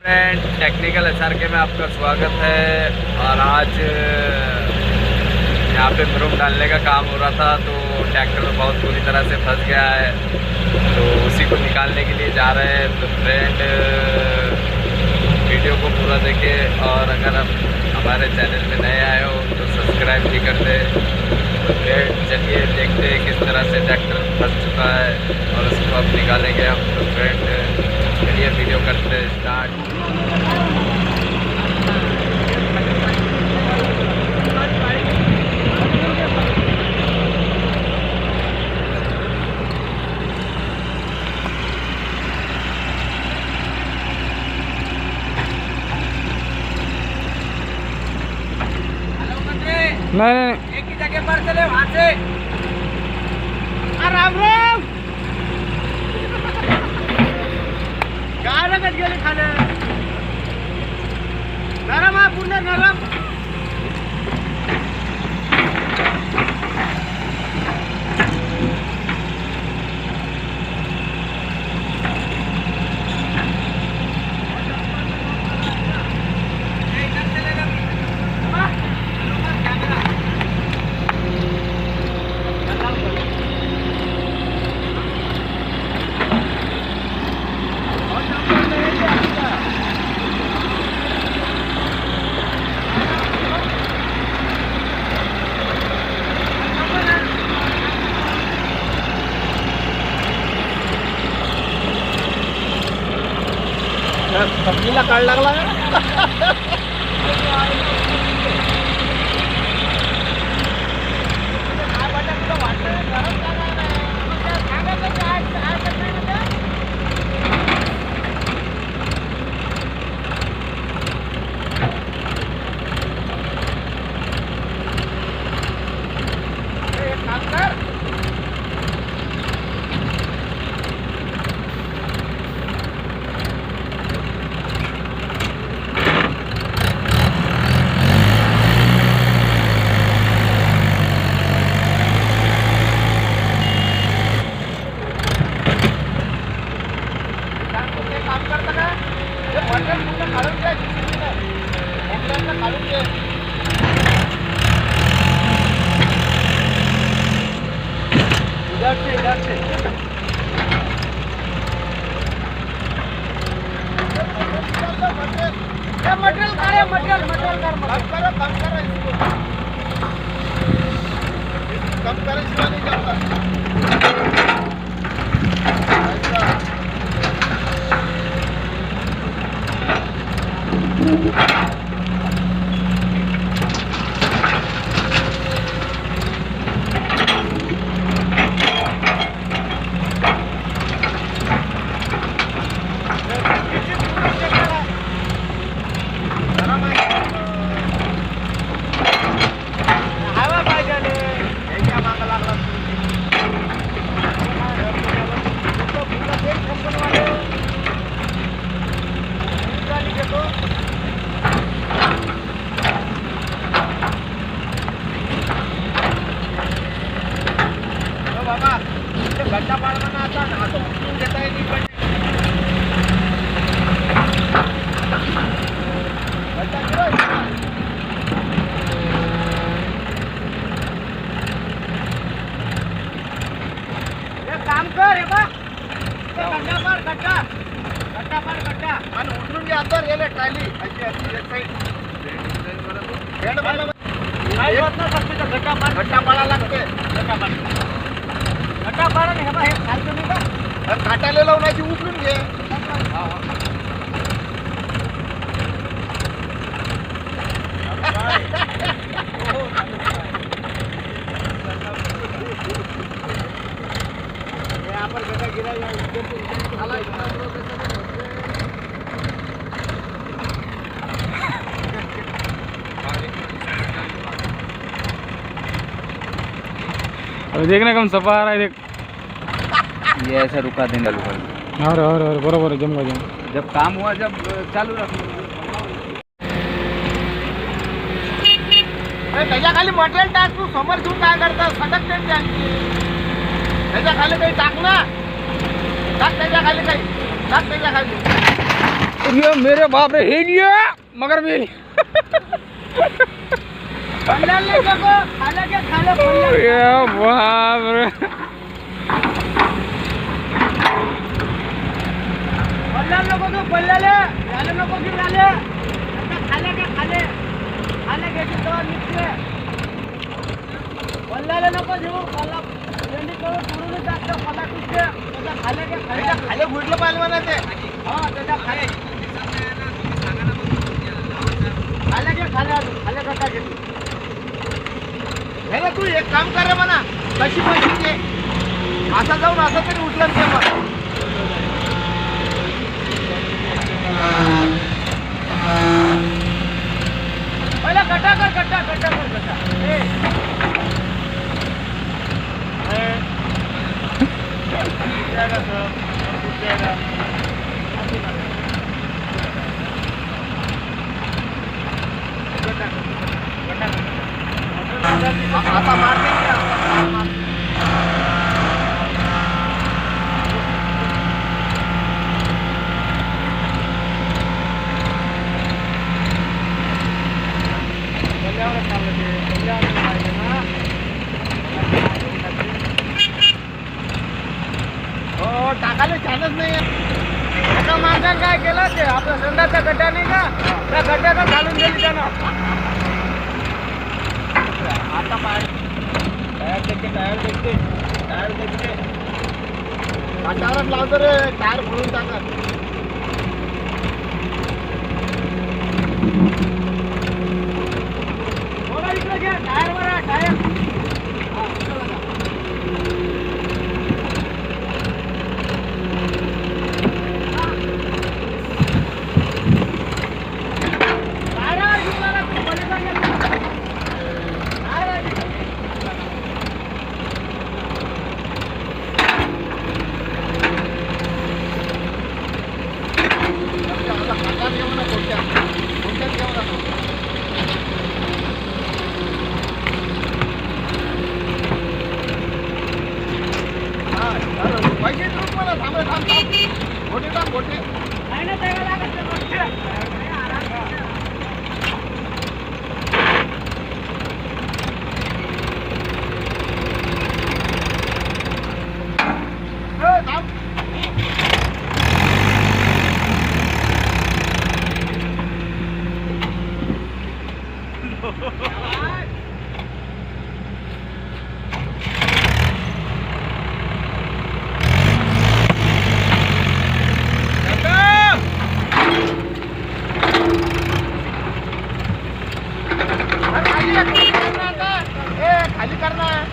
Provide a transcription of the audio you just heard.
Friend technical SRK में आपका स्वागत है। और आज यहाँ पे ब्रूम डालने का काम हो रहा था तो ट्रैक्टर बहुत बुरी तरह से फंस गया है, तो उसी को निकालने के लिए जा रहे हैं। तो फ्रेंड वीडियो को पूरा देखें और अगर आप हमारे चैनल पे नए आए हो तो सब्सक्राइब भी कर दे। तो फ्रेंड चलिए देखते हैं किस तरह से ट्रैक्टर फंस चुका है और उसको अब निकालेंगे हम। तो फ्रेंड चलिए वीडियो करते हैं स्टार्ट। नहीं एक ही जगह पर चले वहां से। राम राम काय लगत गेले खाले नरम हा पूर्ण नरम काढ लागला गड्डा पाडताना आता असं उचलून घेता येईल काम कर हे बा गड्डा पाड गड्डा आणि उचलून घे अंदर गेले ट्रॅली अशी अशी एक साईड हेड बनला काय होत ना फक्त गड्डा पाडा लागते गड्डा पाडा हे बा हे खालचं नाही का काटायला लावण्याची उचलून घे आपण गड्डा गिरायला अरे देखना कम सफा आ रहा है, देख ये ऐसा रुका देंगे और बरोबर जम जब काम हुआ जब चालू रख त्याच्या खाली मटेरियल टाक तू समोर घेऊन काय करता सटक त्याच्या खाली काही टाक ना टाक त्याच्या खाली काही टाक त्याच्या खाली ये मेरे बाप रे हे लिया मगर मेरी पल्ल्याला नको, खालं घे, खालं पल्ल्याला. ये बाप रे पल्ल्याला नको तू, पल्ल्याला. याला नको घेऊन आले. आता खाले घे, खाले. खाले घ्यायची तेव्हा निघते. पल्ल्याला नको घेऊ. पल्ला भेंडी करून सोडून टाकतो. पल्ला तुझे. त्याच्या खाले घे, खाले. खाले फुटलं पाहिजे म्हणा ते. हा, त्याच्या खाले. खाले घे, खाले अजून. खाले कटा घे तू. हे ना तू एक काम कर रे म्हणा. कशी पैसे घे. असा जाऊन असं तरी उठलं ते मग. पहिला गड्डा कर, गड्डा कर, गड्डा. ए. जाएगा सर, टूट जाएगा. गड्डा कर. आता मार देंगे, आता मार. हो टाकायला छानच नाही. एका माणसानं काय केलं ते आपला संडाचा गड्डा नाही का त्या गड्ड्यात घालून दिली त्यानं. आता टायर देखते काटावरच लावतो रे. टायर फोडून टाकत. इकडे घ्या टायर वर टायर. पैसे देऊन मला थांब. मोठे टाक मोठे. नाही ना द्यावं लागत मोठे. थांब. खाली करना.